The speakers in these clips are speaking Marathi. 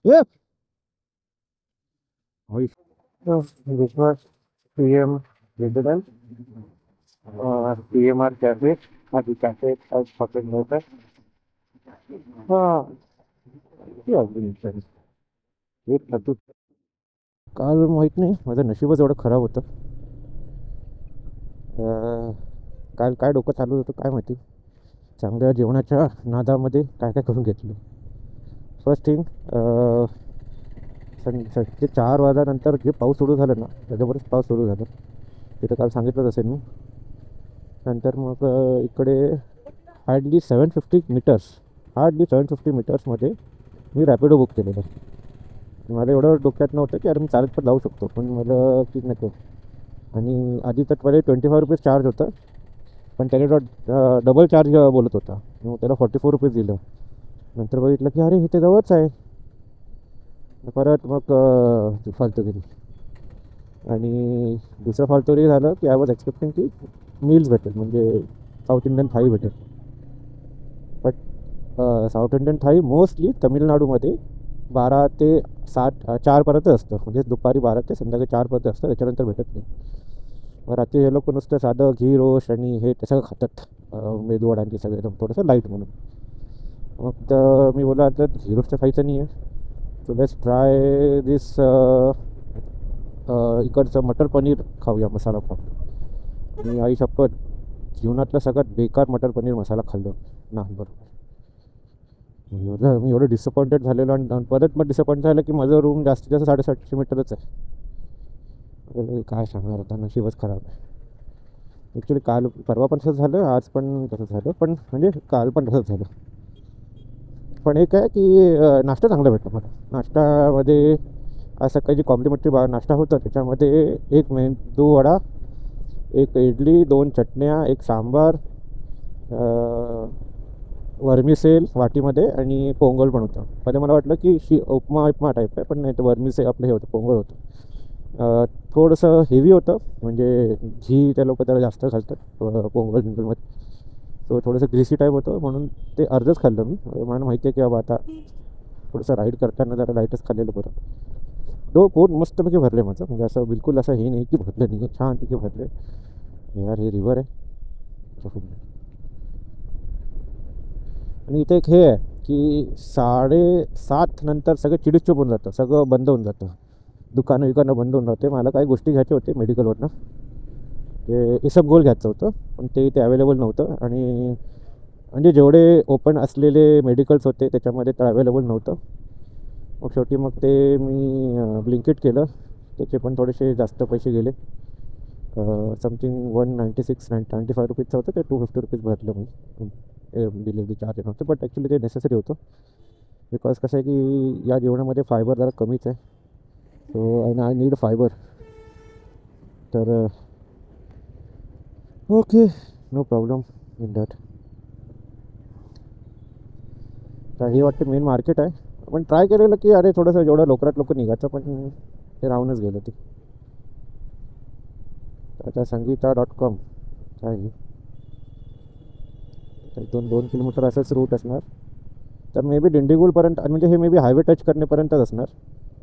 Yeah. So this was PM residence, PMR cafe. The cafe has fucking noted. Yeah, एक तू काल माहीत नाही माझं नशीबच एवढं खराब होतं. काल काय डोकं चालू होतं काय माहिती. चांगल्या जेवणाच्या नादामध्ये काय काय करून घेतलं. फर्स्ट थिंग ते 4 वाजल्यानंतर जे पाऊस सुरू झालं ना त्याच्यावरच पाऊस सुरू झालं. तिथं काल सांगितलंच असेल मी. नंतर मग इकडे हार्डली 750 मीटर्समध्ये मी रॅपिडो बुक केलेलं. मला एवढं डोक्यात नव्हतं की अरे मी चालत पण जाऊ शकतो, पण मला ठीक नको. आणि आधी तर पहिले ₹25 चार्ज होतं, पण त्याने डबल चार्ज बोलत होता. मग त्याला ₹44 दिलं. नंतर बघितलं की अरे इथे जवळच आहे. परत मग फालतूगिरी. आणि दुसरं फालतूगिरी झालं की आय वॉज एक्सपेक्टिंग की मील्स भेटेल, म्हणजे साऊथ इंडियन थाळी भेटेल. बट साऊथ इंडियन थाळी मोस्टली तमिळनाडूमध्ये 12 ते 4पर्यंत असतं, म्हणजे दुपारी 12 ते संध्याकाळी 4पर्यंत असतं, त्याच्यानंतर भेटत नाही. मग रात्री हे लोक नुसतं साधं घी रोस्ट आणि हे ते सगळं खातात, मेदूवडांची सगळे एकदम थोडंसं लाईट म्हणून. मग तर मी बोललो आता घी रोस्ट खायचं नाही आहे, सो लेट्स ट्राय दिस इकडचं मटर पनीर खाऊया, मसाला पाव. आणि आई शपथ जीवनातलं सगळ्यात बेकार मटर पनीर मसाला खाल्लं नानबरोबर. मी एवढं डिसअपॉइंटेड झालेलो. आणि परत मग डिसअपॉइंट झालं की माझं रूम जास्तीत जास्त 750 मीटरच आहे. काय सांगणार आता, नशीबच खराब आहे. ॲक्च्युली काल परवा पण तसंच झालं, आज पण तसंच झालं, पण म्हणजे काल पण तसंच झालं. पण एक आहे की नाश्ता चांगला भेटतो मला. नाश्त्यामध्ये आज सकाळी जी कॉम्प्लिमेंटरी नाश्ता होता त्याच्यामध्ये एक मेंदू वडा, एक इडली, 2 चटण्या, एक सांबार, वर्मिसेल वाटीमध्ये आणि पोंगल पण होतं. पहिले मला वाटलं की उपमा टाईप आहे, पण नाही, ते वर्मिसेल आपलं हे होतं, पोंगल होतं. थोडंसं हेवी होतं, म्हणजे घी त्या लोक त्याला जास्त घालतात पोंगल बिंगलमध्ये. तो थोडंसं ग्रीसी टाईप होतं, म्हणून ते अर्धच खाल्लं मी. मला माहिती आहे की बाबा आता थोडंसं राईड करताना जरा लाईटच खाल्लेलं बरं. पोट मस्तपैकी भरले माझं, म्हणजे असं बिलकुल असं हे नाही की भरलं नाही आहे, छानपैकी भरले. यार हे रिव्हर आहे. आणि इथे एक हे आहे की 7:30 नंतर सगळं चिडीचूप होऊन जातं, सगळं बंद होऊन जातं, दुकानं बंद होऊन जाते. मला काही गोष्टी घ्यायच्या होते मेडिकलवरनं. ते इसबगोल घ्यायचं होतं, पण ते इथे अवेलेबल नव्हतं. आणि म्हणजे जेवढे ओपन असलेले मेडिकल्स होते त्याच्यामध्ये तर अवेलेबल नव्हतं. मग शेवटी मग ते मी ब्लिंकिट केलं. त्याचे पण थोडेसे जास्त पैसे गेले. समथिंग ₹196-95 होतं, ते ₹250 भरलं मी. डिलिव्हरी चार्ज नव्हतं, बट ॲक्च्युली ते नेसेसरी होतं. बिकॉज कसं आहे की या जेवणामध्ये फायबर जरा कमीच आहे, सो आय नीड फायबर. तर okay, no problem in that. तर हे वाटतं मेन मार्केट आहे. पण ट्राय केलेलं की अरे थोडंसं जेवढं लोक निघायचं, पण ते राहूनच गेलं ते. आता संगीता.com आहे. तर 2 किलोमीटर असंच रूट असणार. तर मे बी दिंडीगुलपर्यंत, म्हणजे हे मे बी हायवे टच करण्यापर्यंतच असणार.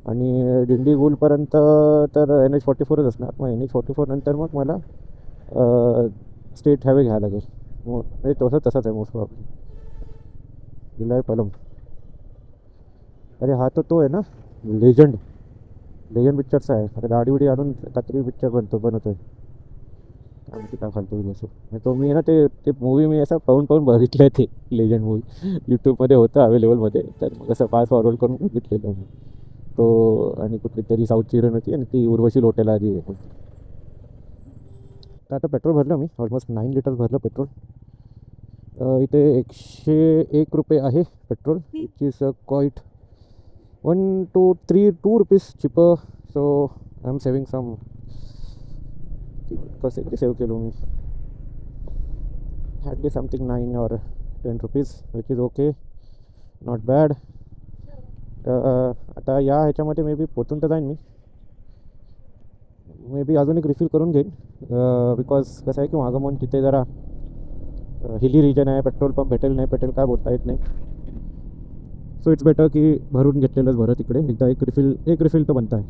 आणि दिंडीगुलपर्यंत तर NH44च असणार. मग NH44 नंतर मग मला स्टेट हायवे घ्यायला लागेल. म्हणजे तसंच आहे मोस्ट प्रॉब्लेम. विलाय पलम. अरे हा तो आहे ना, लेजंड पिक्चरचा आहे. आता गाडी उडी आणून काहीतरी पिक्चर बनवतो आहे. काय माहिती काय फालतू असो. तो मी ना ते मूवी मी असं पाहून बघितलं आहे, ते लेजंड मूवी यूट्यूबमध्ये होतं अवेलेबलमध्ये. तर मग असं फास्ट फॉरवर्ड करून बघितलेलं मी तो. आणि कुठली तरी साऊथची हिरोईन होती आणि ती उर्वशी लोटेला आधी होती. तर आता पेट्रोल भरलं मी, ऑलमोस्ट 9 लिटर्स भरलं पेट्रोल. इथे ₹101 आहे petrol, which is quite 2 rupees cheaper. So I am saving some. कसे किती सेव्ह केलो मी, hardly something 9 or 10 rupees, which is okay, not bad. आता या ह्याच्यामध्ये मे बी पोचून तर जाईन मी. मे बी अजून एक रिफिल करून घेईन, बिकॉज कसं आहे की मागं म्हणून तिथे जरा हिली रिजन आहे, पेट्रोल पंप भेटेल नाही भेटेल काय बोलता येत नाही. सो इट्स बेटर की भरून घेतलेलंच बरं तिकडे. एकदा एक रिफिल तर बनतं आहे.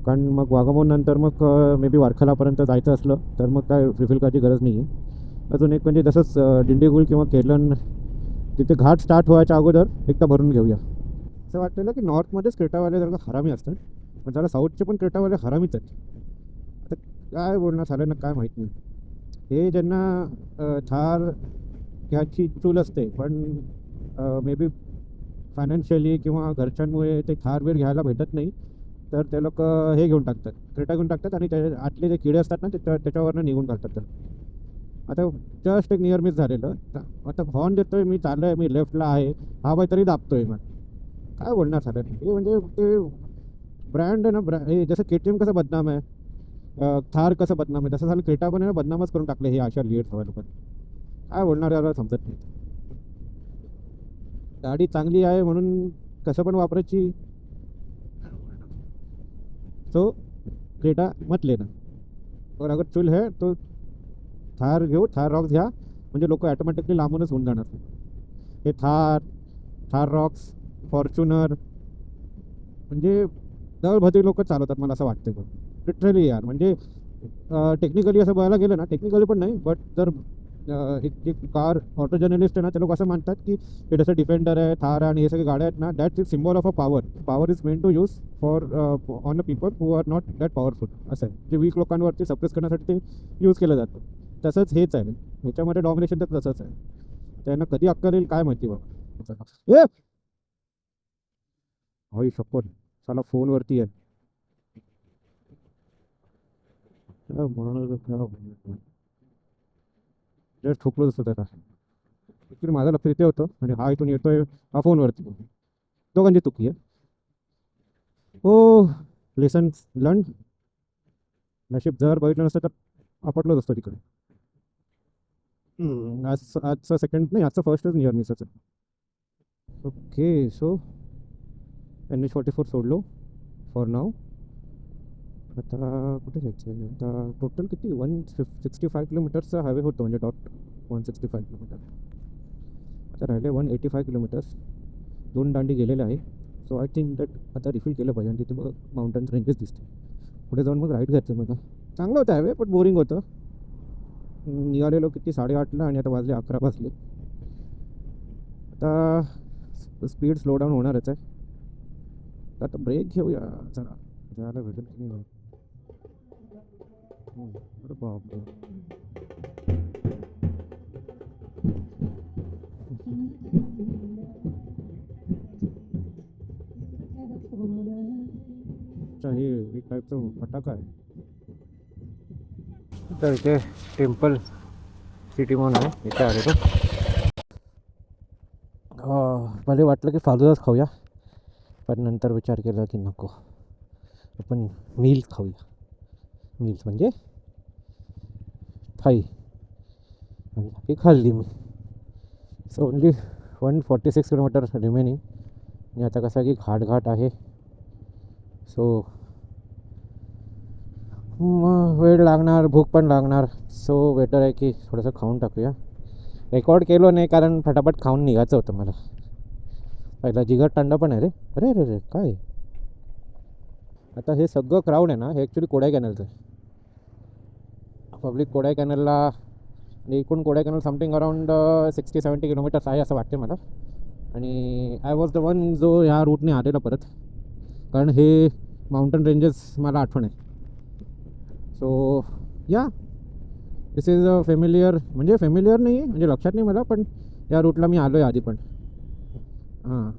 कारण मग वाघामोन नंतर मग मे बी वारखालापर्यंत जायचं असलं तर मग काय रिफिल करायची गरज नाही आहे. अजून एक म्हणजे तसंच दिंडीगुल किंवा केरलन तिथे घाट स्टार्ट व्हायच्या अगोदर एकदा भरून घेऊया. असं वाटलेलं की नॉर्थमध्येच क्रेटावाले जर का हरामी असतात, पण जरा साऊथचे पण क्रेटावाले हरामीच आहेत. आता काय बोलणार झालं ना काय माहीत नाही. हे ज्यांना थार घ्यायची चूल असते पण मे बी फायनान्शियली किंवा घरच्यांमुळे ते थार बीर घ्यायला भेटत नाही, तर ते लोक हे घेऊन टाकतात, क्रेटा घेऊन टाकतात आणि त्या आतले जे किडे असतात ना त्याच्यावरनं निघून काढतात तर. आता जस्ट एक नियर मिस झालेलं. आता हॉर्न देतोय मी, चाललं आहे मी, लेफ्टला आहे, हा बाई तरी दाबतोय मग. काय बोलणार झालं हे म्हणजे ते ब्रँड आहे ना, हे जसं के टी एम कसं बदनाम आहे, थार कसं बदनाम आहे, तसं झालं क्रेटा पण आहे ना, बदनामच करून टाकले हे अशा लीड हव्या लोकांनी. काय बोलणार याला समजत नाही. गाडी चांगली आहे म्हणून कसं पण वापरायची. सो क्रेटा मत लेना, और अगर चुल है तो थार घेऊ, थार रॉक्स घ्या, म्हणजे लोक ॲटोमॅटिकली लांबूनच होऊन जाणार. हे थार, थार रॉक्स, फॉर्च्युनर म्हणजे दळभद्री लोक चालवतात मला असं वाटतं. पण लिटरली यार म्हणजे टेक्निकली असं बघायला गेलं ना, टेक्निकली पण नाही, बट जर एक कार ऑटो जर्नलिस्ट आहे ना, ते लोक असं म्हणतात की हे जसं डिफेंडर आहे, थार आणि हे सगळे गाड्या आहेत ना, that is symbol of a power. Power is meant to use for on a people who are not that powerful. असं आहे, जे वीक लोकांवरती सप्रेस करण्यासाठी ते यूज केलं जातं. तसंच हेच आहे, ह्याच्यामध्ये डॉमिनेशन तर तसंच आहे. त्यांना कधी अक्कल येईल काय माहिती बाबा. ए होई शपथ, साला फोनवरती आहे. म्हणून जस्ट ठोकलो असतो त्याला. ॲक्च्युली माझं लक्ष इथे होतं आणि हा इथून येतोय, हा फोनवरती. दोघांची चुकी आहे. हो, लेसन लर्न. नशीब जर बघितलं नसतं तर आपटलोच असतो तिकडे. आजचा सेकंड नाही, आजचा फर्स्टच नियर मिसच आहे. ओके, सो NH44 सोडलो फॉर नाव. आता कुठे जायचं आहे आता? टोटल किती 165 किलोमीटरचा हायवे होतो, म्हणजे डॉट 165 किलोमीटर. आता राहिले 185 किलोमीटर्स. 2 दांडी गेलेले आहे. सो आय थिंक दॅट आता रिफिल केलं पाहिजे. आणि तिथे बघ माउंटन्स रेंजेस दिसते. पुढे जाऊन मग राईड घ्यायचं मला. चांगलं होतं हायवे पण बोरिंग होतं. निघालेलो किती 8:30ला आणि आता वाजले 11 वाजले. आता स्पीड स्लो डाऊन होणारच आहे. आता ब्रेक घेऊया जरा, जायला भेटेल की नाही. अरे बापरे, अच्छा हे एक टाईपचं फटाका आहे. तर इथे टेम्पल सिटी म्हणून आहे, इथे आले तो. मला वाटलं की फालुदाच खाऊया, पण नंतर विचार केला की नको, आपण मील खाऊया. मील्स म्हणजे थाई, आणि ती खाल्ली मी. So only 146 kilometre remaining. आणि आता कसं की घाट आहे, सो वेळ लागणार, भूक पण लागणार. सो बेटर आहे की थोडंसं खाऊन टाकूया. रेकॉर्ड केलो नाही कारण फटाफट खाऊन निघायचं होतं मला. पहिला जिगर थंड पण आहे रे. अरे अरे अरे काय, आता हे सगळं क्राऊड आहे ना, हे ॲक्च्युली कोडाईकॅनलचं आहे. पब्लिक कोडाईकॅनलला, आणि एकूण कोडाईकॅनल समथिंग अराउंड 60-70 किलोमीटर्स आहे असं वाटते मला. आणि आय वॉज द वन जो ह्या रूटने आलेला परत, कारण हे माउंटन रेंजेस मला आठवण आहे. सो या दिस इज अ फेमिलियर, म्हणजे फेमिलियर नाही आहे म्हणजे लक्षात नाही मला, पण या रूटला मी आलो आहे आधी पण. हां,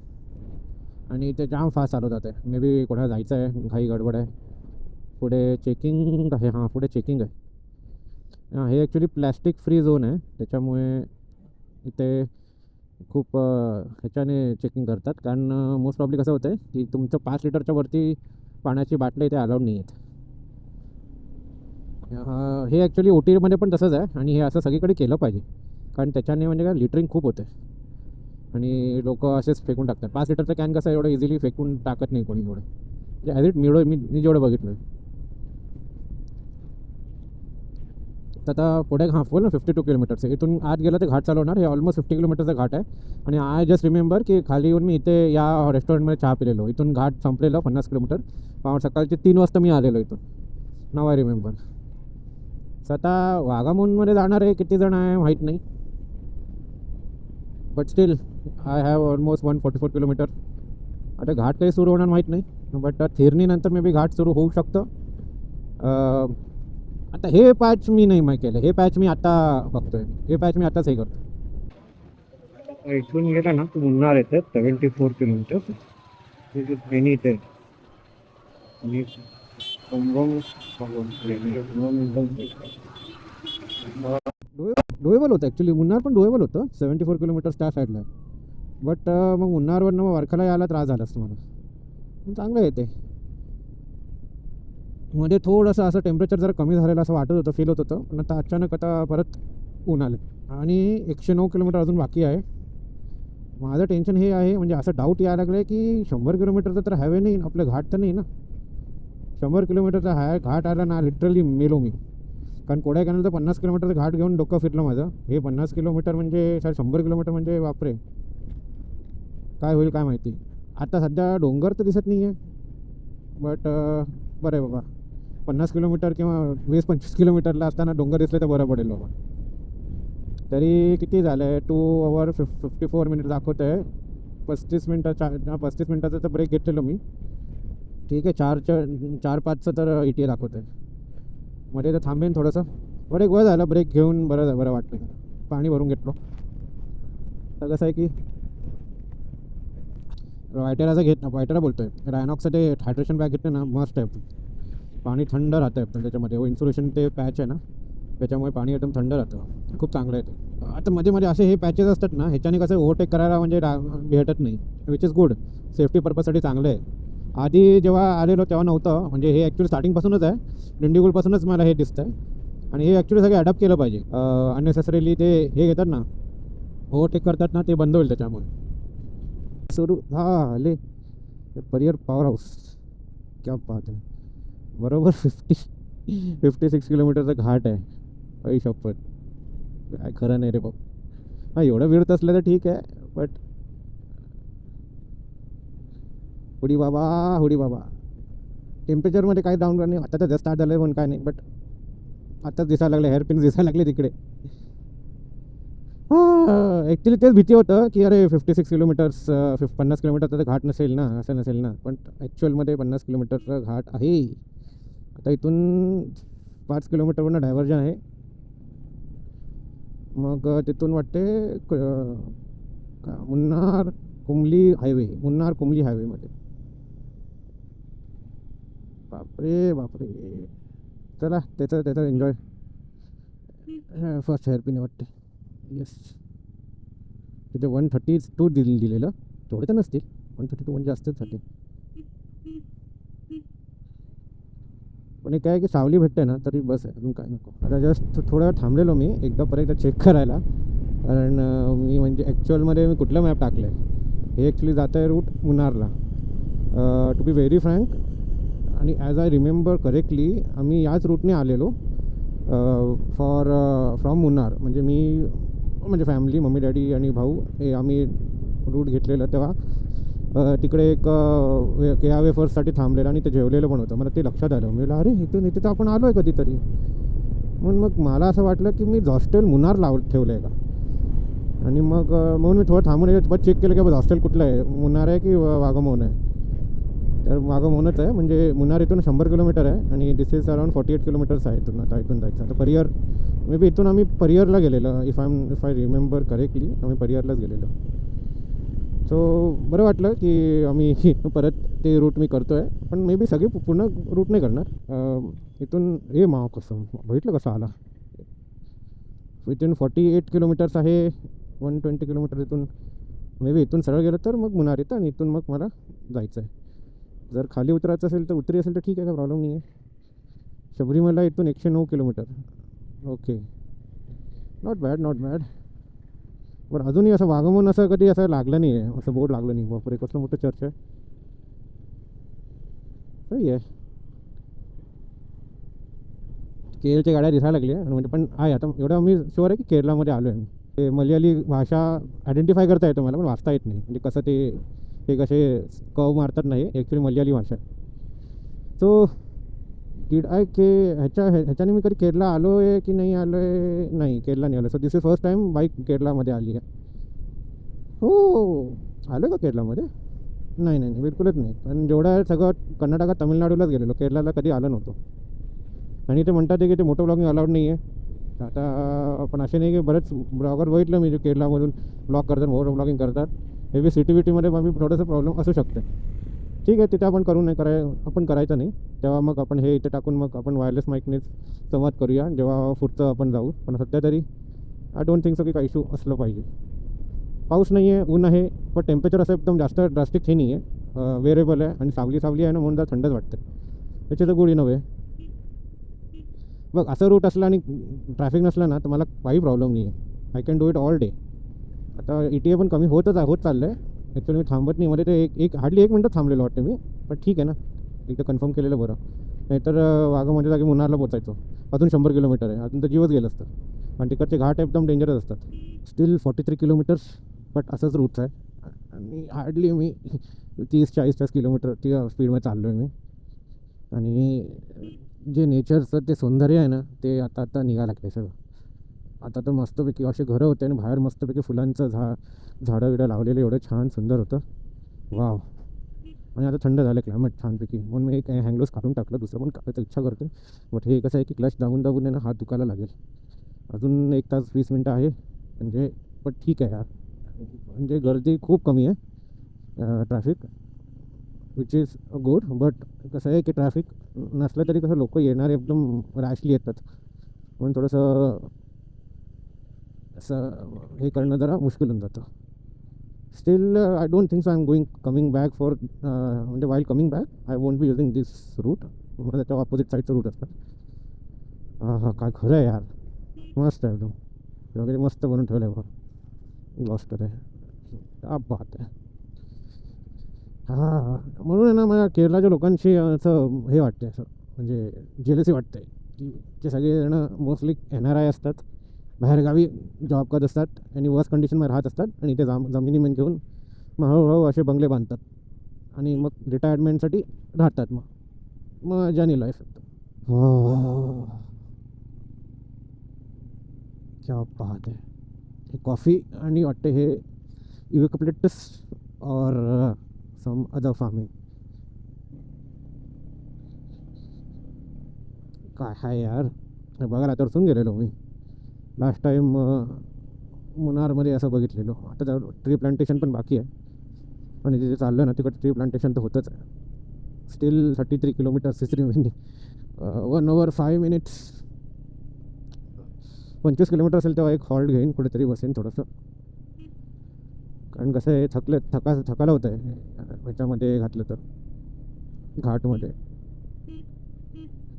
आणि ते जाम फास्ट चालू जात आहे. मे बी कोणाला जायचं आहे, घाई गडबड आहे. पुढे चेकिंग आहे, हां पुढे चेकिंग आहे. हां, हे ॲक्च्युली प्लॅस्टिक फ्री झोन आहे, त्याच्यामुळे इथे खूप ह्याच्याने चेकिंग करतात. कारण मोस्ट प्रॉब्ली कसं होतं आहे की तुमचं 5 लिटरच्या वरती पाण्याची बाटल्या इथे अलाउड नाही आहेत. हे ॲक्च्युली ओ टीमध्ये पण तसंच आहे, आणि हे असं सगळीकडे केलं पाहिजे. कारण त्याच्याने म्हणजे काय लिटरिंग खूप होतं आणि लोक असेच फेकून टाकतात. 5 लिटरचं कॅन कसं एवढं इझिली फेकून टाकत नाही कोणी एवढं, म्हणजे ॲज इट मी जेवढं बघितलं. तर आता पुढे बोल ना 52 किलोमीटर्स आहे. इथून आत गेलं तर घाट चालू होणार. हे ऑलमोस्ट 50 किलोमीटरचा घाट आहे. आणि आय जस्ट रिमेंबर की खाली येऊन मी इथे या रेस्टॉरंटमध्ये चहा पिलेलो. इथून घाट संपलेलं 50 किलोमीटर. सकाळचे 3 वाजता मी आलेलो इथून. नाव आय रिमेंबर. तर आता वाघामूनमध्ये जाणार आहे, किती जण आहे माहीत नाही. But still I have almost 144 kilometre. आता घाट काही सुरू होणार माहीत नाही. बट थिरनीनंतर मे बी घाट सुरू होऊ शकतं. आता हे पॅच मी नाही माहीत केलं. हे पॅच मी आता बघतोय. हे पॅच मी आताच हे करतो. इथून गेला ना तू मुन्नार येते 74 किलोमीटर. मेनी इथे आणि डोएबल होतं ॲक्च्युली. मुन्नार पण डोएबल होतं. 74 किलोमीटर्स त्या साईडला आहे. बट मग मुन्नारवरनं मग वर्खाला यायला त्रास झाला असतं मला. पण चांगलं येते. मध्ये थोडंसं असं टेम्परेचर जरा कमी झालेलं असं वाटत होतं, फील होत होतं. पण आता अचानक आता परत ऊन आले. आणि 109 किलोमीटर अजून बाकी आहे. माझं टेन्शन हे आहे, म्हणजे असं डाऊट यायला लागलं आहे की 100 किलोमीटरचं तर हायवे नाही, आपलं घाट तर नाही ना. 100 किलोमीटरचा घाट आला ना लिटरली मेलो मी. कारण कोडायकनालचं 50 किलोमीटरचं घाट घेऊन डोकं फिरलं माझं. हे 50 किलोमीटर म्हणजे 100 किलोमीटर म्हणजे बापरे, काय होईल काय माहिती. आता सध्या डोंगर तर दिसत नाही आहे. बट बरं आहे बाबा, 50 किलोमीटर किंवा 20-25 किलोमीटरला असताना डोंगर दिसले तर बरं पडेल बाबा. तरी किती झालं आहे, 2 hour 54 मिनिट दाखवत आहे. 35 मिनटाचा तर ब्रेक घेतलेलो मी. ठीक आहे, 4-5चं तर ETA दाखवत आहे. मध्ये तर थांबेन थोडंसं. बरं एक वेळ झालं ब्रेक घेऊन, बरं वाटलं. पाणी भरून घेतलो. तर कसं आहे की वायटेरा बोलतो आहे, रायनॉक्सचं ते हायड्रेशन बॅग घेतलं ना, मस्त आहे. पाणी थंड राहतं आहे त्याच्यामध्ये. इन्सुलेशन ते पॅच आहे ना, त्याच्यामुळे पाणी एकदम थंड राहतं. खूप चांगलं आहे ते. आता मध्ये असे हे पॅचेस असतात ना, ह्याच्याने कसं ओव्हरटेक करायला म्हणजे भेटत नाही, विच इज गुड. सेफ्टी पर्पजसाठी चांगलं आहे. आधी जेव्हा आलेलो तेव्हा नव्हतं. म्हणजे हे ॲक्च्युली स्टार्टिंगपासूनच आहे. डिंडीगुलपासूनच मला हे दिसतं आहे. आणि हे ॲक्च्युली सगळे अडॅप्ट केलं पाहिजे. अननेसेसरीली ते हे घेतात ना, ओव्हरटेक करतात ना, ते बंद होईल त्याच्यामुळे. सुरू आले परियर पॉवर हाऊस. क्या बात आहे. बरोबर 56 किलोमीटरचा घाट आहे. आई शपथ, काय खरं नाही रे बाबा. हां, एवढं वेळत असलं तर ठीक आहे. बट हुडी बाबा टेम्परेचरमध्ये काही डाऊन नाही. आता तर जस्ट स्टार्ट झालं आहे पण काय नाही. बट आताच दिसायला लागले, हेअरपिन दिसायला लागले तिकडे. हां, ॲक्च्युली तेच भीती होतं की अरे 56 किलोमीटर्स 50 किलोमीटरचा तर घाट नसेल ना, असं नसेल ना. पण ॲक्च्युअलमध्ये 50 किलोमीटरचा घाट आहे. आता इथून 5 किलोमीटरवरनं डायव्हर्जन आहे. मग तिथून वाटते मुन्नार कुमली हायवेमध्ये. बापरे. चला त्याचा एन्जॉय. फर्स्ट हेअरपिन वाटते. येस, तिथे 132 दिलेलं. थोडे तर नसतील, 132 म्हणजे जास्तच झाले. पण हे काय की सावली भेटते ना तरी बस आहे, अजून काय नको. आता जस्ट थोडं थांबलेलो मी एकदा चेक करायला. कारण मी म्हणजे ॲक्च्युअलमध्ये मी कुठलं मॅप टाकलं आहे. हे ॲक्च्युली जातं आहे रूट मुन्नारला. टू बी व्हेरी फ्रँक, आणि ॲज आय रिमेंबर करेक्टली आम्ही याच रूटने आलेलो फ्रॉम मुन्नार. म्हणजे फॅमिली, मम्मी डॅडी आणि भाऊ, हे आम्ही रूट घेतलेलं तेव्हा तिकडे एक केया वेफर्ससाठी थांबलेलं आणि ते जेवलेलं पण होतं. मला ते लक्षात आलं. मी म्हटलं अरे इथे तर आपण आलो आहे कधीतरी. म्हणून मग मला असं वाटलं की मी हॉस्टेल मुन्नार ठेवलं आहे का. आणि म्हणून मी थोडं थांबून चेक केलं की बस हॉस्टेल कुठलं आहे, मुन्नार आहे की वाघामोहन आहे. तर वाघामोहनच आहे. म्हणजे मुन्नार इथून 100 किलोमीटर आहे आणि दिस इज अराउंड 48 किलोमीटर्स आहे इथून. आता इथून जायचं. आता परियर मे बी इथून आम्ही परियरला गेलेलो. इफ आय रिमेंबर करेक्टली आम्ही परियरलाच गेलेलो. सो बरं वाटलं की आम्ही परत ते रूट मी करतो आहे. पण मे बी सगळी पूर्ण रूट नाही करणार. इथून हे कसं बघितलं कसं आला. इथून 48 किलोमीटर्स आहे. 120 किलोमीटर इथून. मे बी इथून सरळ गेलं तर मग मुन्नार येतं आणि इथून मग मला जायचं आहे. जर खाली उतरायचं असेल तर उतरी असेल तर ठीक आहे, काय प्रॉब्लेम नाही आहे. शबरीमला इथून 109 किलोमीटर. Okay, not bad. पण अजूनही असं वाघामोहन असं कधी असं लागलं नाही आहे, असं बोर्ड लागलं नाही. बापरे कसलं मोठं चर्च आहे. सही आहे. केरळच्या गाड्या दिसायला लागल्या आणि म्हणजे पण आहे आता एवढं मी शुअर आहे की केरळामध्ये आलो आहे मी. ते मल्याळी भाषा आयडेंटिफाय करता येतं मला, पण वाचता येत नाही. म्हणजे कसं ते कसे कव मारतात नाही, ॲक्च्युली मल्याळी भाषा. सो डिड आय के ह्याच्याने मी कधी केरला आलो आहे की नाही आलो आहे, नाही केरला नाही आलो. So this is first time bike केरलामध्ये आली आहे. हो, आलो का केरलामध्ये? नाही नाही नाही, बिलकुलच नाही. पण जेवढं सगळं कर्नाटकात तामिळनाडूलाच गेलेलो, केरलाला कधी आलो नव्हतो. आणि ते म्हणतात की ते मोटो ब्लॉगिंग अलाउड नाही आहे. आता पण असे नाही की बरेच ब्लॉगर बघितलं मी जे केरलामधून ब्लॉग करतात, मोटो ब्लॉगिंग करतात. हे बी सिटीमध्ये मग थोडंसं प्रॉब्लेम असू शकते. ठीक आहे, तिथे आपण करू नाही आपण करायचं नाही. तेव्हा मग आपण हे इथे टाकून मग आपण वायरलेस माईकनेच संवाद करूया जेव्हा पुढचं आपण जाऊ. पण सध्या तरी आय डोंट थिंक सो की काही इश्यू असलं पाहिजे. पाऊस नाही आहे, ऊन आहे, पण टेम्परेचर असं एकदम जास्त ड्रास्टिक हे नाही आहे, वेरेबल आहे. आणि सावली आहे ना, म्हणून जरा थंडच वाटतं. त्याची तर गोडी नव्हे. बघ, असं रूट असला आणि ट्रॅफिक नसला ना तर मला काही प्रॉब्लेम नाही आहे. I can do it all day. आता ETA पण कमी होत चाललं आहे. ॲक्च्युली मी थांबत नाही. मध्ये ते एक हार्डली 1 मिनटं थांबलेलं वाटतं मी. पण ठीक आहे ना, एकदा कन्फर्म केलेलं बरं. नाहीतर वाघामध्ये जागी मुन्नारला पोचायचो. अजून 100 किलोमीटर आहे, अजून तर जीवच गेलं असतं. आणि तिकडचे घाट एकदम डेंजरस असतात. स्टील 43 किलोमीटर्स, बट असंच रूट्स आहे. आणि हार्डली मी 30-40 किलोमीटरच्या स्पीडमध्ये चाललो आहे मी. आणि जे नेचरचं ते सौंदर्य आहे ना, ते आता निघायला लागलं सगळं. आता तर मस्तपैकी असे घरं होते आणि बाहेर मस्तपैकी फुलांचं झाडं विडं लावलेलं एवढं छान सुंदर होतं. वाव. आणि आता थंड झालं क्लायमेट छानपैकी, म्हणून मी काही हँगलोज काढून टाकलं. दुसरं पण काढायचं इच्छा करते. बट हे कसं आहे की क्लच दाबून आहे ना, हात दुखायला लागेल. अजून 1 तास 20 मिनटं आहे म्हणजे. पण ठीक आहे यार, म्हणजे गर्दी खूप कमी आहे, traffic which is good. But कसं आहे की ट्रॅफिक नसलं तरी कसं लोक येणार एकदम रॅशली येतात, म्हणून थोडंसं असं हे करणं जरा मुश्किल होऊन जातं. Still I don't think so I am coming back for म्हणजे while coming back I won't be using this route. मला त्याच्या ऑपोजिट साईडचं रूट असतात. हां, काय खरं आहे यार, मस्त आहे एकदम. वगैरे मस्त बनवून ठेवलं आहे बघा, ग्लॉस्टर आहे. क्या बात आहे. हां, म्हणून आहे ना मला केरळच्या लोकांशी असं हे वाटते, असं म्हणजे जेलसी वाटते की ते सगळेजणं मोस्टली NRI असतात, बाहेरगावी जॉब करत असतात आणि वर्स्ट कंडिशनमध्ये राहत असतात. आणि इथे जमिनी म्हणजे घेऊन मग हळूहळू असे बंगले बांधतात आणि मग रिटायरमेंटसाठी राहतात. मग जानी लाईफ एकदम. हो, क्या बात आहे. हे कॉफी आणि वाटते हे युकॅलिप्टस और सम अदर फार्मिंग. काय आहे यार, बघायला तरसून गेलेलो मी. लास्ट टाईम मुन्नारमध्ये असं बघितलेलो. आता तर ट्री प्लांटेशन पण बाकी आहे. आणि तिथे चाललं ना तिकडे ट्री प्लांटेशन तर होतच आहे. Steel 33 kilometres is remaining. 1 hour 5 minutes. 25 kilometre असेल तेव्हा एक हॉल्ट घेईन, कुठेतरी बसेन थोडंसं. कारण कसं आहे, थकायला होतं आहे ह्याच्यामध्ये घातलं तर, घाटमध्ये.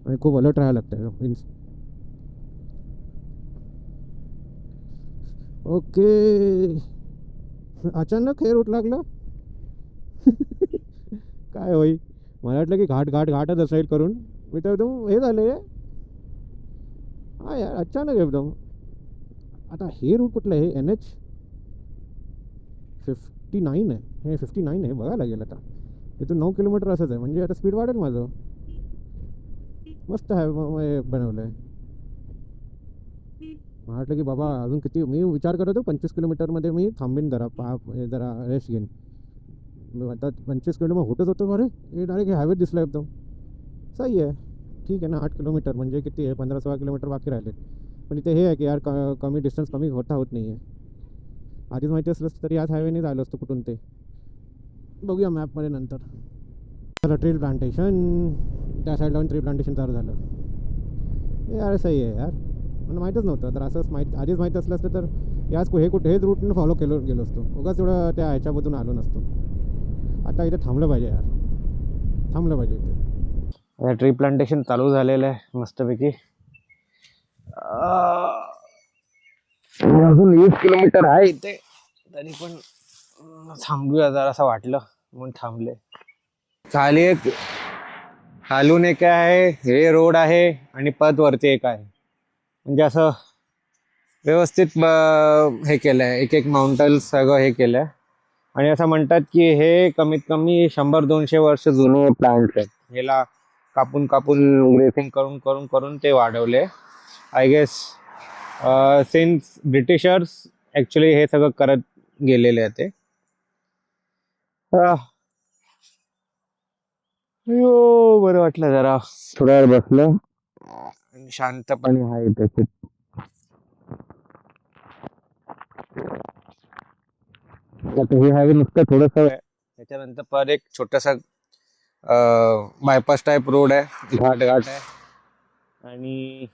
आणि खूप अलर्ट राहायला लागतं आहे मीन्स. ओके, अचानक हे रूट लागलं. काय होई, मला वाटलं की घाटच असेल करून. मी तर एकदम हे झालं. हां यार, अचानक एकदम. आता हे रूट कुठलं आहे? NH59 आहे. हे 59 आहे, बघायला लागेल आता. इथून 9 किलोमीटर असंच आहे, म्हणजे आता स्पीड वाढेल माझं. मस्त आहे बनवलं आहे. मला वाटलं की बाबा अजून किती, मी विचार करत होतो 25 किलोमीटरमध्ये मी थांबेन, जरा रेस्ट घेईन. आता 25 किलोमीटर होतच होतं. अरे हे डायरेक्ट हायवे दिसला एकदम. सही आहे, ठीक आहे ना. 8 किलोमीटर म्हणजे किती आहे, 15-16 किलोमीटर बाकी राहिले. पण इथे हे आहे की यार कमी डिस्टन्स कमी होत नाही आहे. आधीच माहिती असलं तरी याच हायवेने झालं असतं कुठून ते. बघूया मॅपमध्ये नंतर. चला, ट्री प्लांटेशन, त्या साईडला ट्री प्लांटेशन चालू झालं. हे यार सही आहे यार, मला माहीतच नव्हतं. तर असंच आधीच माहीत असलं असतं तर हेच रूटनं फॉलो गेलो असतो. उगाच एवढं त्या ह्याच्यामधून आलो नसतो. आता इथे थांबलं पाहिजे यार, थांबलं पाहिजे इथे. ट्री प्लांटेशन चालू झालेलं आहे मस्तपैकी. अजून 20 किलोमीटर आहे इथे, तरी पण थांबूया जरा असं वाटलं म्हणून थांबले. झाली एक खालून एक आहे, हे रोड आहे आणि पथ वरती एक आहे. म्हणजे असं व्यवस्थित हे केलंय, एक एक माउंटन सगळं हे केलंय. आणि असं म्हणतात की हे कमीत कमी 100-200 वर्ष जुने प्लांट आहेत. ह्याला कापून कापून ग्रेसिंग करून करून करून ते वाढवले. I guess since Britishers actually हे सगळं करत गेलेले आहे ते. हो, बरं वाटलं जरा थोडा वेळ बसलं आणि शांतपणे आहे इथे. आता हे हायवे नुसतं थोडंसं आहे, त्याच्यानंतर परत एक छोटासा बायपास टाईप रोड आहे, घाट आहे. आणि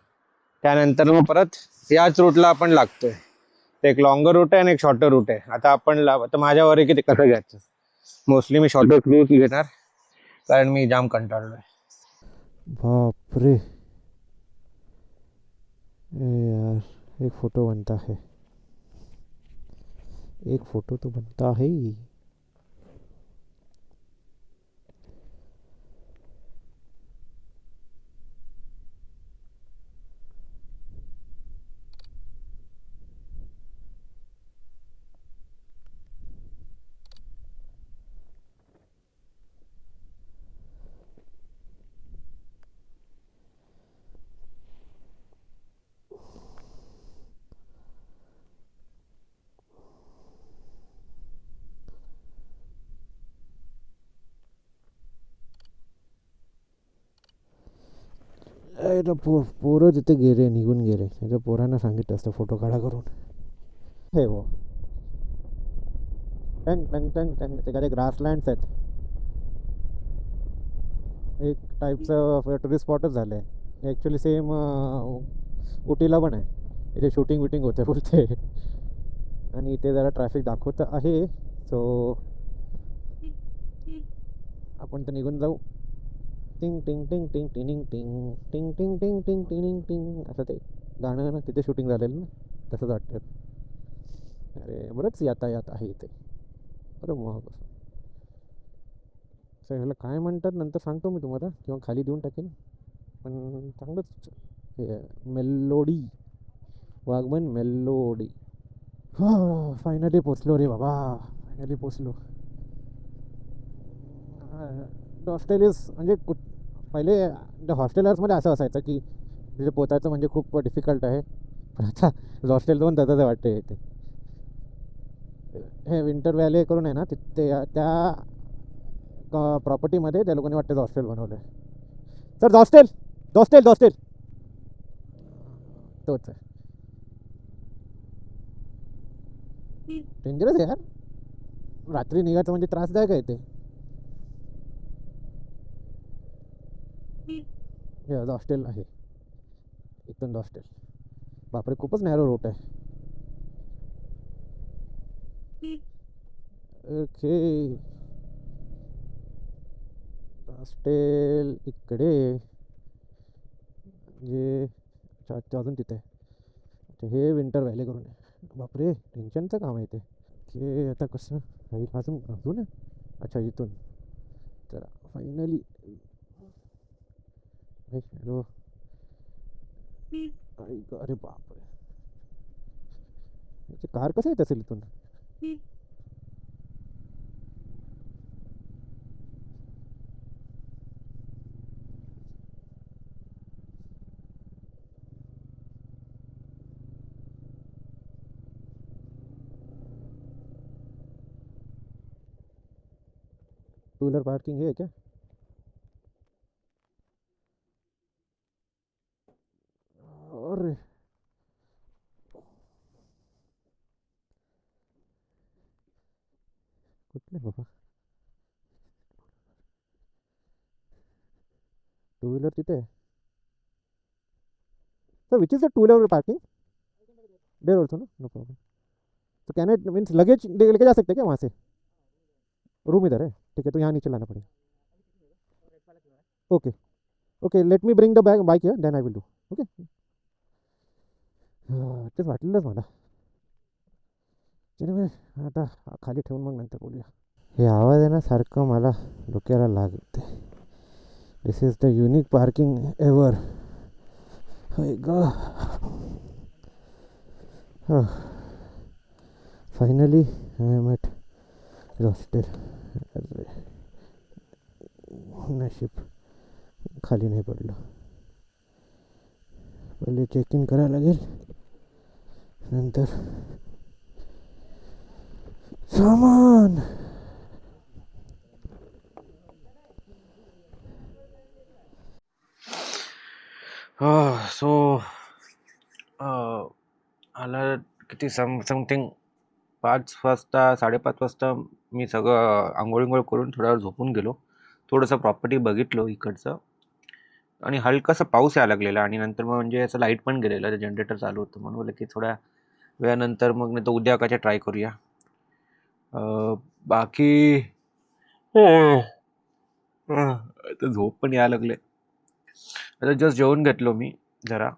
त्यानंतर मग परत याच रूटला आपण लागतोय. ते एक लॉंगर रूट आहे आणि एक शॉर्टर रूट आहे. आता आपण आता माझ्यावर आहे की ते कसं घ्यायचं. मोस्टली मी शॉर्टर रूट घेणार कारण मी जाम कंटाळलोय. बापरे यार, एक फोटो बनता है, एक फोटो तो बनता है. पोरं तिथे गेले, निघून गेले. त्याच्या पोरांना सांगितलं असतं फोटो काढा करून. हे हो, टंग टंग टंग टंग, ते काय ग्रासलँड्स आहेत. एक टाईपचं टुरिस्ट स्पॉटच झालं आहे ॲक्च्युली. सेम उटीला पण आहे. इथे शूटिंग विटिंग होते बोलते. आणि इथे जरा ट्रॅफिक दाखवतं आहे. सो आपण तर निघून जाऊ. टिंग टिंग टिंग टिंग टिंग टिंग टिंग टिंग टिंग टिंग टिंग टिंग असं ते गाणं ना, तिथे शूटिंग झालेलं ना, तसंच वाटतं. अरे बरंच यातायात आहे इथे. बरं मग सर ह्याला काय म्हणतात नंतर सांगतो मी तुम्हाला, किंवा खाली देऊन टाकेन. पण चांगलंच हे मेलोडी, वाघमन मेलोडी. हा, फायनली पोचलो रे बाबा, फायनली पोचलो. हॉस्टेल इज म्हणजे पहिले हॉस्टेलर्समध्ये असं असायचं की तिथे पोचायचं म्हणजे खूप डिफिकल्ट आहे. पण आता हॉस्टेल दोन तसंच वाटते इथे. हे विंटर व्हॅली करून आहे ना, तिथे त्या प्रॉपर्टीमध्ये त्या लोकांनी वाटतं हॉस्टेल बनवलं आहे. सर हॉस्टेल, हॉस्टेल हॉस्टेल तोच आहे. डेंजरस आहे यार, रात्री निघायचं म्हणजे त्रासदायक आहे ते. हे हॉस्टेल आहे, इथून हॉस्टेल. बापरे, खूपच नॅरो रूट आहे. ओके, हॉस्टेल इकडे जे अच्छा अजून तिथे. अच्छा, हे विंटर व्हॅली करून आहे. बापरे, टेन्शनचं काम आहे ते. ओके, आता कसं राहील अजून अजून आहे. अच्छा इथून चला फायनली. हॅलो, अरे बापरे, कार कसं येत असेल इथून. टू व्हीलर पार्किंग है क्या. अरे कुठले बाबा, टू व्हीलर तिथे आहे. Sir which is the two wheeler parking there also ना, नो प्रॉब्लम. तो कैन आई मीन्स लगेज लेके जा सकते हैं क्या वहाँ से. रूम इधर है, ठीक है, तो यहाँ नीचे लाना पड़ेगा. Okay okay, let me bring the bag bike here, then I will do. Okay, तेच वाटलेलंच मला. चल मी आता खाली ठेवून मग नंतर बोलूया. हे आवाज आहे ना सारखं मला डोक्याला लागते. This is the unique parking ever. Finally I am at hostel. नशीब खाली नाही पडलं. पहिले चेक इन करायला लागेल, नंतर सामान. सो आला किती समथिंग 5 वाजता 5:30 वाजता मी सगळं आंघोळ करून थोडा वेळ झोपून गेलो. थोडंसं प्रॉपर्टी बघितलो इकडचं, आणि हलकासा पाऊस यायला लागलेला, आणि नंतर मग म्हणजे असं लाईट पण गेलेलं, जनरेटर चालू होतं, म्हणून बोललं की थोड्या वेळानंतर मग नाही तर उद्या कशा ट्राय करूया. बाकी आता झोप पण यायला लागले. आता जस्ट जेवून घेतलो मी जरा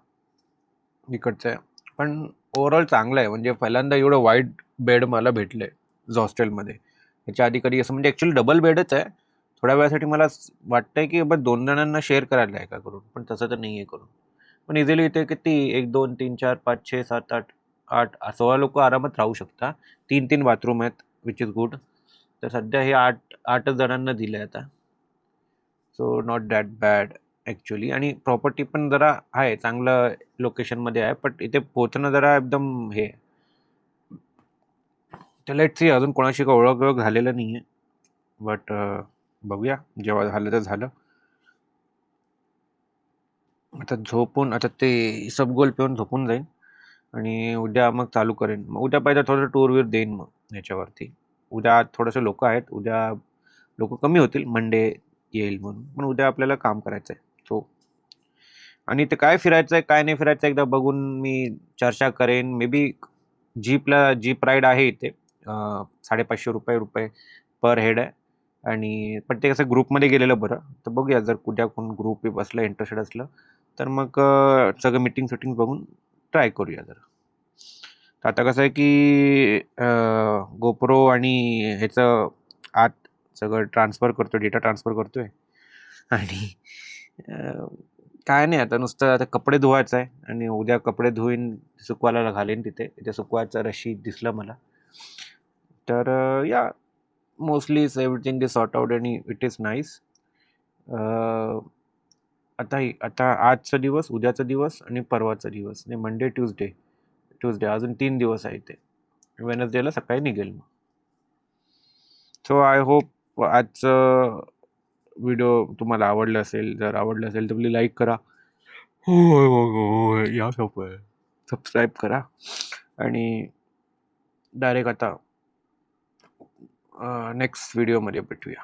इकडचं आहे, पण ओव्हरऑल चांगलं आहे. म्हणजे पहिल्यांदा एवढं वाईड बेड मला भेटलं आहे हॉस्टेलमध्ये. याच्या आधी कधी असं, म्हणजे ॲक्च्युली डबल बेडच आहे. थोड्या वेळासाठी मला वाटतंय की बस 2 जणांना शेअर करायला आहे का करून, पण तसं तर नाही आहे करून. पण इझिली इथे किती 1 2 3 4 5 6 7 8 8 16 लोक आरामात राहू शकता. 3 बाथरूम आहेत, विच इज गुड. तर सध्या हे 8च जणांना दिलं आहे आता. So not that bad actually. आणि प्रॉपर्टी पण जरा आहे, चांगलं लोकेशनमध्ये आहे, बट इथे पोहोचणं जरा एकदम हे. तर लेट्स सी, अजून कोणाशी का ओळख झालेलं नाही आहे, बट बघूया, जेव्हा झालं तर झालं. आता झोपून, आता ते सबगोल पिऊन झोपून जाईन, आणि उद्या मग चालू करेन. मग उद्या पाहिजे थोडंसं टूरवीर देईन मग ह्याच्यावरती. उद्या थोडेसे लोक आहेत, उद्या लोक कमी होतील, मंडे येईल म्हणून. पण उद्या आपल्याला काम करायचं आहे. सो, आणि ते काय फिरायचं आहे काय नाही फिरायचं एकदा बघून मी चर्चा करेन. मे बी जीप राईड आहे इथे, 550 रुपये पर हेड आहे. आणि पण ते कसं ग्रुपमध्ये गेलेलं बरं. तर बघूया, जर उद्या कोण ग्रुप बसलं, इंटरेस्टेड असलं, तर मग सगळं मीटिंग बघून ट्राय करूया जरा. तर आता कसं आहे की गोप्रो आणि ह्याचं आत सगळं डेटा ट्रान्सफर करतोय. आणि काय नाही, आता नुसतं आता कपडे धुवायचं आहे, आणि उद्या कपडे धुईन, सुकवायला घालेन तिथे सुकवायचं रशी दिसलं मला. तर या mostly everything is sort out, आणि इट इज नाईस. आता आजचा दिवस, उद्याचा दिवस, आणि परवाचा दिवस, नाही मंडे ट्यूजडे अजून 3 दिवस आहे ते. वेनसडेला सकाळी निघेल मग. सो आय होप आजचं व्हिडिओ तुम्हाला आवडलं असेल. जर आवडलं असेल तर प्लीज लाईक करा, या सबस्क्राईब करा, आणि डायरेक्ट आता नेक्स्ट व्हिडिओमध्ये भेटूया.